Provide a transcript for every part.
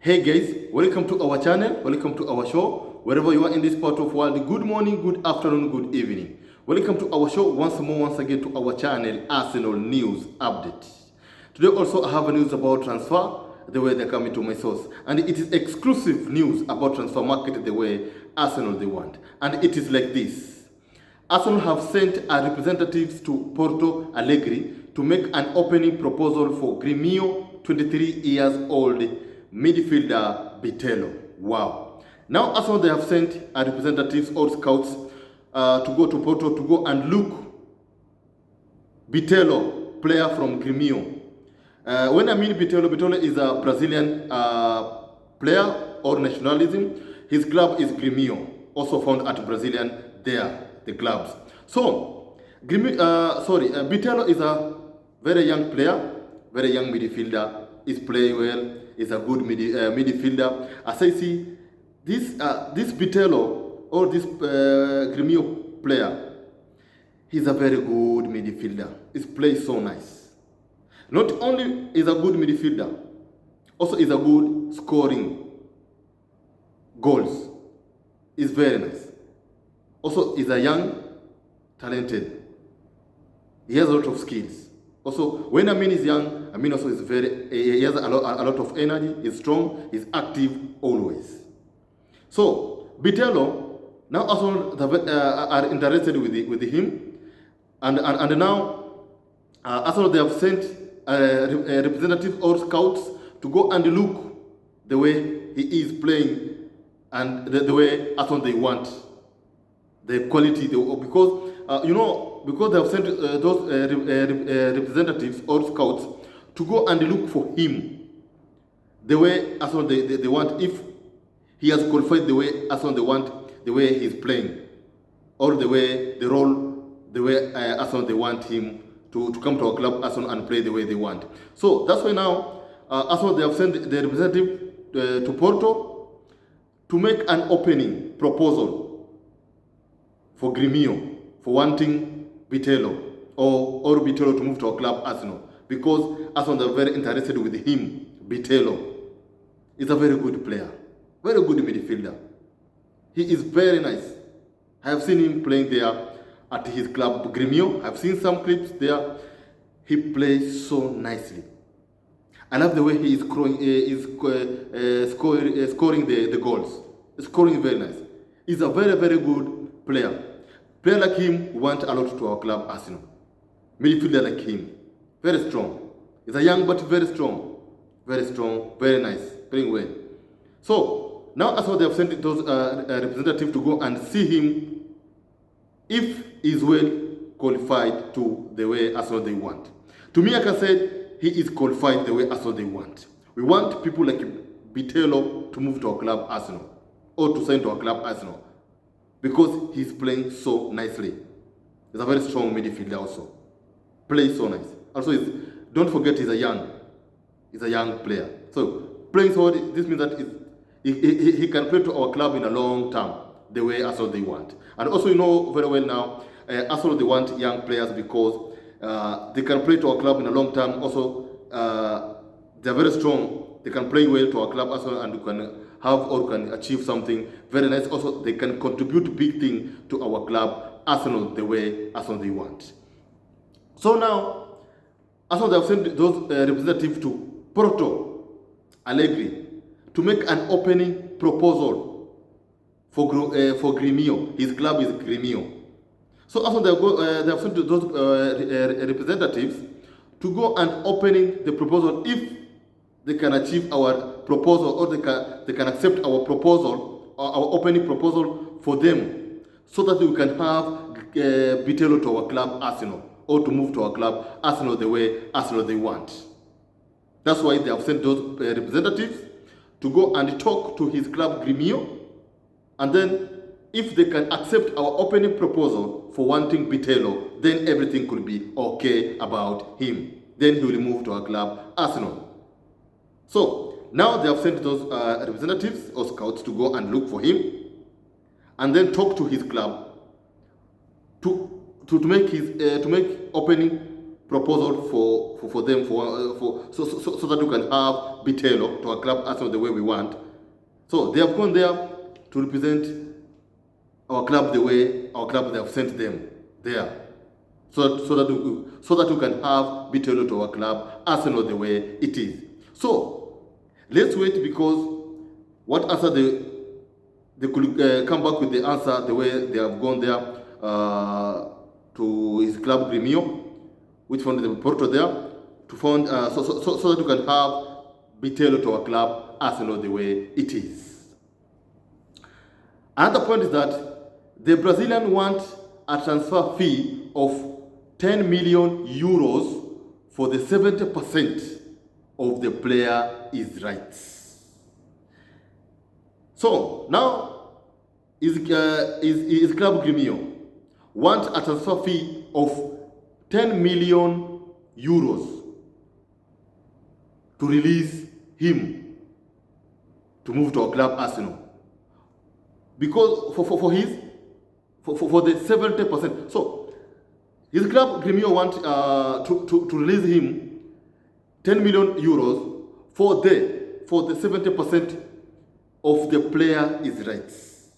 Hey guys, welcome to our channel, welcome to our show, wherever you are in this part of world. Good morning, good afternoon, good evening. Welcome to our show once again to our channel, Arsenal News Update. Today also I have news about transfer, the way they're coming to my source. And it is exclusive news about transfer market, the way Arsenal they want. And it is like this. Arsenal have sent a representatives to Porto, Alegre, to make an opening proposal for Gremio, 23 years old midfielder Bitello. Wow. Now Arsenal they have sent a representatives or scouts to go to Porto to go and look Bitello, player from Gremio. When I mean Bitello, Bitello is a Brazilian player or nationalism. His club is Gremio, also found at Brazilian there. The clubs. So, Bitello is a very young player, very young midfielder. He's playing well. He's a good midfielder. As I see, this Bitello or this Gremio player, he's a very good midfielder. He's plays so nice. Not only is a good midfielder, also is a good scoring goals. He's very nice. Also, is a young, talented. He has a lot of skills. Also, when I mean he's young, I mean also he has a lot of energy. He's strong. He's active always. So Bitello now also are interested with him, and now also they have sent representatives or scouts to go and look the way he is playing and the way also they want. The quality, because because they have sent those representatives or scouts to go and look for him the way as well they want, if he has qualified the way as well they want, the way he's playing, or the way the role, the way as well they want him to come to our club as well and play the way they want. So that's why now as well they have sent the representative to Porto to make an opening proposal for Gremio, for wanting Bitello or Bitello to move to our club Arsenal, because Arsenal are very interested with him. Bitello is a very good player, very good midfielder. He is very nice. I have seen him playing there at his club Gremio. I've seen some clips there. He plays so nicely. I love the way he is scoring the goals. Scoring very nice. He's a very, very good player. Player like him, we want a lot to our club Arsenal. Midfielder like him, very strong. He's a young but very strong, very nice, playing well. So now as well they have sent those representatives to go and see him if he's well qualified to the way Arsenal they want. To me, like I said, he is qualified the way Arsenal they want. We want people like Bitello to move to our club Arsenal, or to sign to our club Arsenal, because he's playing so nicely. He's a very strong midfielder also. Plays so nice. Also, don't forget he's a young player. So playing so hard, this means that he can play to our club in a long term, the way Arsenal they want. And also, you know very well now, Arsenal they want young players because they can play to our club in a long term. Also, they're very strong. They can play well to our club Arsenal, and can have or can achieve something very nice. Also, they can contribute big thing to our club Arsenal the way Arsenal they want. So now, Arsenal they have sent those representatives to Porto, Alegre, to make an opening proposal for Gremio. His club is Gremio. So Arsenal they have sent those representatives to go and opening the proposal if they can achieve our proposal, or they can accept our proposal, our opening proposal for them, so that we can have Bitello to our club Arsenal, or to move to our club Arsenal the way Arsenal they want. That's why they have sent those representatives to go and talk to his club Gremio, and then if they can accept our opening proposal for wanting Bitello, then everything could be okay about him. Then he will move to our club Arsenal. So now they have sent those representatives or scouts to go and look for him, and then talk to his club to make opening proposal for them so that we can have Bitello to our club Arsenal the way we want. So they have gone there to represent our club the way our club they have sent them there, so that we can have Bitello to our club Arsenal the way it is. So let's wait, because what answer they could come back with the answer the way they have gone there to his club Gremio, which founded the Porto there, to found so that we can have Bitello to our club Arsenal the way it is. Another point is that the Brazilian want a transfer fee of 10 million euros for the 70% of the player's rights. So now his club Gremio want a transfer fee of 10 million euros to release him to move to our club Arsenal, because for the 70%. So his club Gremio want to release him 10 million euros for the 70% of the player's rights.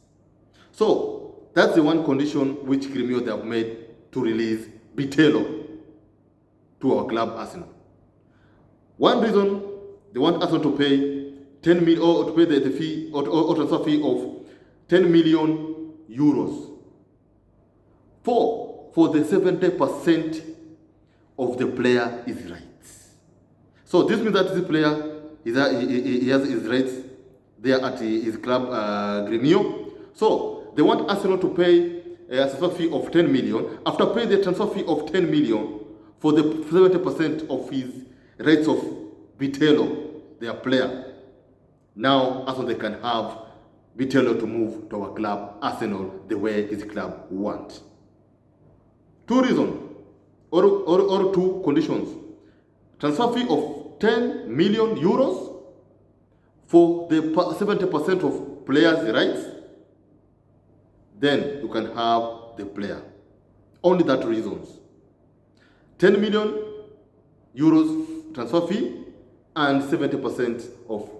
So that's the one condition which Gremio they have made to release Bitello to our club Arsenal. One reason they want Arsenal to pay 10 million, or to pay the fee or transfer fee of 10 million euros for the 70% of the player's rights. So this means that this player he has his rights there at his club Gremio. So they want Arsenal to pay a transfer fee of 10 million. After paying the transfer fee of 10 million for the 70% of his rights of Bitello, their player, now Arsenal they can have Bitello to move to our club Arsenal the way his club wants. Two reasons or two conditions: transfer fee of 10 million euros for the 70% of players' rights, then you can have the player. Only that reasons. 10 million euros transfer fee and 70% of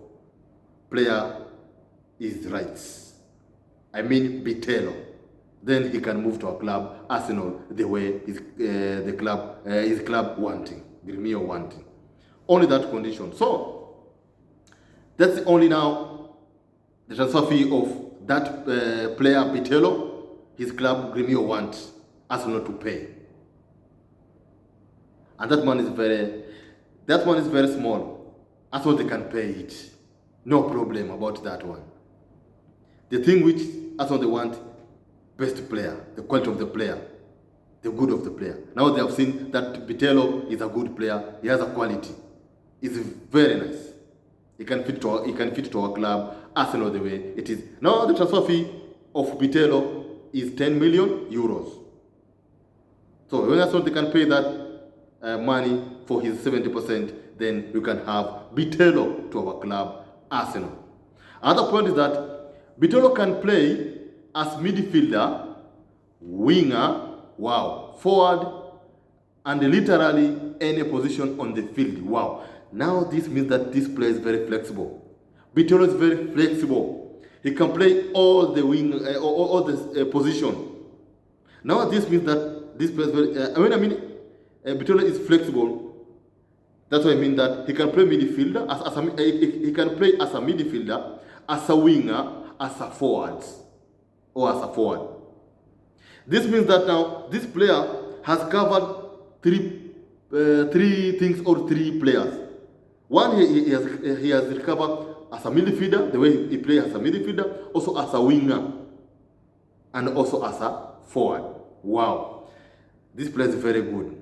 player is rights. I mean Bitello. Then he can move to our club Arsenal the way his club wanting, Gremio wanting. Only that condition. So that's only now the transfer fee of that player Bitello, his club Gremio wants Arsenal to pay. And that one is very small. Arsenal they can pay it. No problem about that one. The thing which Arsenal they want, best player, the quality of the player, the good of the player. Now they have seen that Bitello is a good player. He has a quality. It's very nice. He can fit to our club Arsenal the way it is. Now the transfer fee of Bitello is 10 million euros. So when Arsenal they can pay that money for his 70%, then you can have Bitello to our club Arsenal. Another point is that Bitello can play as midfielder, winger, forward, and literally any position on the field. Wow. Now this means that this player is very flexible. Bitello is very flexible. He can play all the wing, all the position. Now this means that this player is very. Bitello is flexible. That's what I mean, that he can play midfielder he can play as a midfielder, as a winger, as a forward, or as a forward. This means that now this player has covered three things or three players. One, he has recovered as a midfielder, the way he plays as a midfielder, also as a winger, and also as a forward. Wow, this player is very good.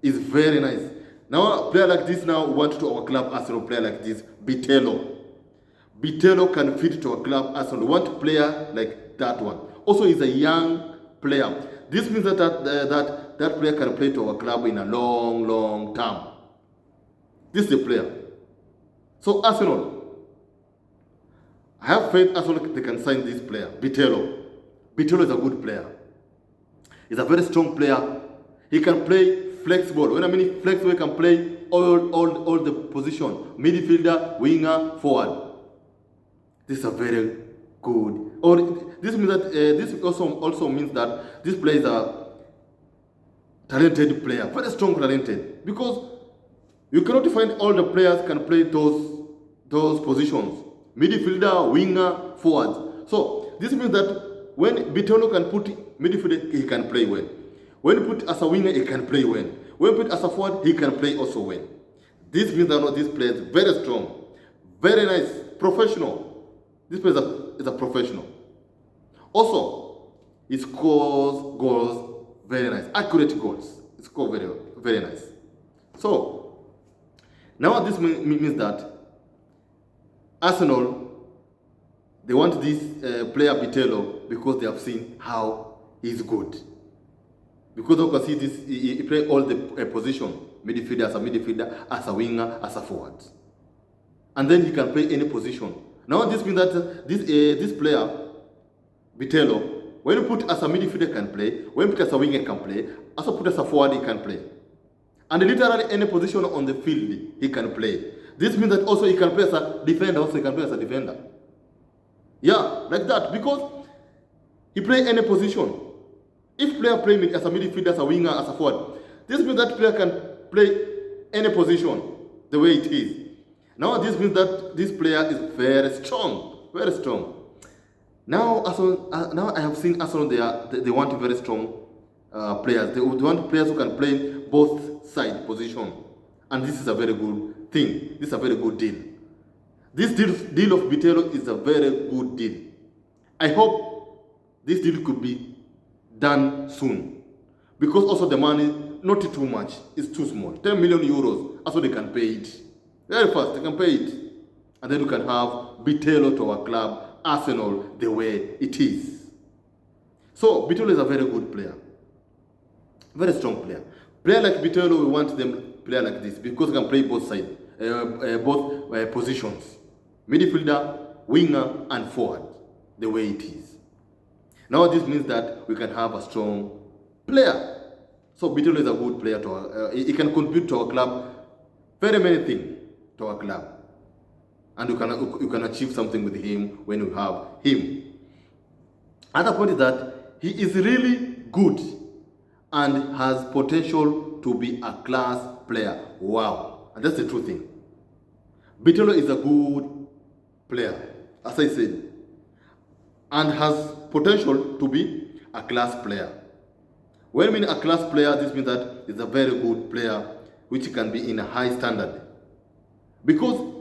It's very nice. Now, a player like this now want to our club Arsenal, player like this, Bitello. Bitello can fit to our club Arsenal. We want a player like that one. Also, he's a young player. This means that player can play to our club in a long term. This is the player. So Arsenal, I have faith Arsenal they can sign this player, Bitello. Bitello is a good player. He's a very strong player. He can play flexible. When I mean flexible, he can play all the position: midfielder, winger, forward. This is a very good. Or this means that this also means that this player is a talented player, very strong talented, because you cannot find all the players can play those positions: midfielder, winger, forward. So this means that when Bitello can put midfielder, he can play well. When put as a winger, he can play well. When put as a forward, he can play also well. This means that this player is very strong, very nice, professional. This player is a professional. Also, he scores goals very nice, accurate goals. He scores very nice. So now this means that Arsenal, they want this player Bitello because they have seen how he's good. Because you can see this, he play all the position: midfielder, as a winger, as a forward, and then he can play any position. Now this means that this player Bitello, when you put as a midfielder, can play. When you put as a winger, can play. Also put as a forward, he can play. And literally any position on the field, he can play. This means that also he can play as a defender. Also he can play as a defender. Yeah, like that, because he play any position. If player play as a midfielder, as a winger, as a forward, this means that player can play any position the way it is. Now this means that this player is very strong, very strong. Now I have seen Arsenal, they want very strong players. They want players who can play both side position, and this is a very good thing. This is a very good deal. This deal of Bitello is a very good deal. I hope this deal could be done soon, because also the money not too much, it's too small. 10 million euros, also they can pay it very fast. They can pay it, and then you can have Bitello to our club Arsenal the way it is. So Bitello is a very good player, very strong player. Player like Bitello, we want them player like this because they can play both sides, both positions: midfielder, winger, and forward the way it is. Now this means that we can have a strong player. So Bitello is a good player to our, he can contribute to our club, very many things to our club, and you can achieve something with him when you have him. Other point is that he is really good and has potential to be a class player. Wow, and that's the true thing. Bitello is a good player, as I said, and has potential to be a class player. When I mean a class player, this means that he's a very good player which can be in a high standard. Because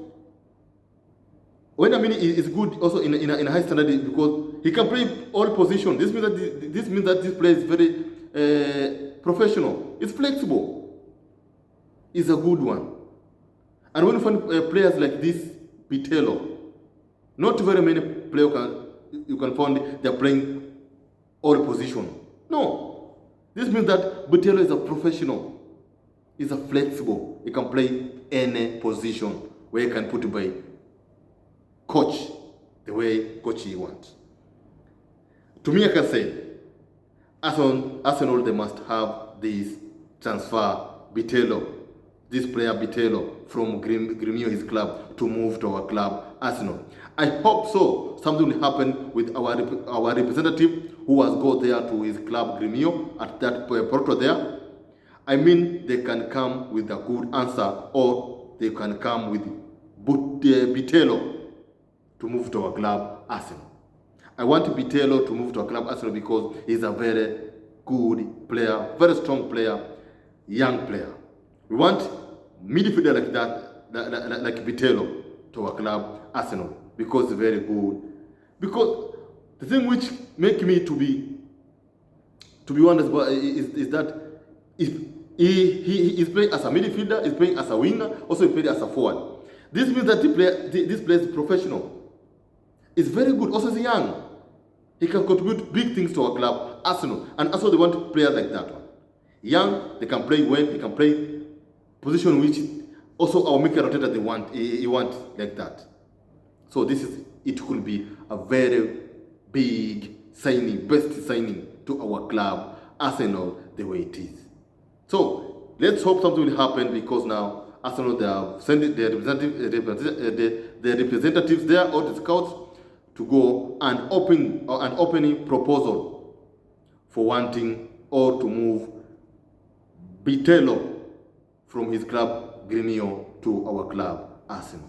when I mean he's good also in a high standard, because he can play all positions. This means that this player is very professional. It's flexible. It's a good one. And when you find players like this, Bitello, not very many players you can find they're playing all positions. No. This means that Bitello is a professional. He's a flexible. He can play any position where he can put by coach the way coach he wants. To me, I can say Arsenal they must have this transfer Bitello, this player Bitello from Gremio, his club, to move to our club Arsenal. I hope so. Something will happen with our representative who has go there to his club Gremio at that Porto there. I mean, they can come with a good answer, or they can come with Bitello to move to our club Arsenal. I want Bitello to move to our club Arsenal because he's a very good player, very strong player, young player. We want midfielder like that, like Bitello, to our club Arsenal because he's very good. Because the thing which make me to be honest is that if he is playing as a midfielder, he's playing as a winger, also he playing as a forward. This means that this player is professional. It's very good. Also, he's young. He can contribute big things to our club, Arsenal. And also, they want players like that one. Young, they can play well. They can play position which also our Mikel Arteta he want like that. So it could be a very big signing, best signing to our club, Arsenal, the way it is. So Let's hope something will happen, because now Arsenal, they have sent their representatives there, or the scouts, to go and open an opening proposal for wanting or to move Bitello from his club Gremio to our club Arsenal.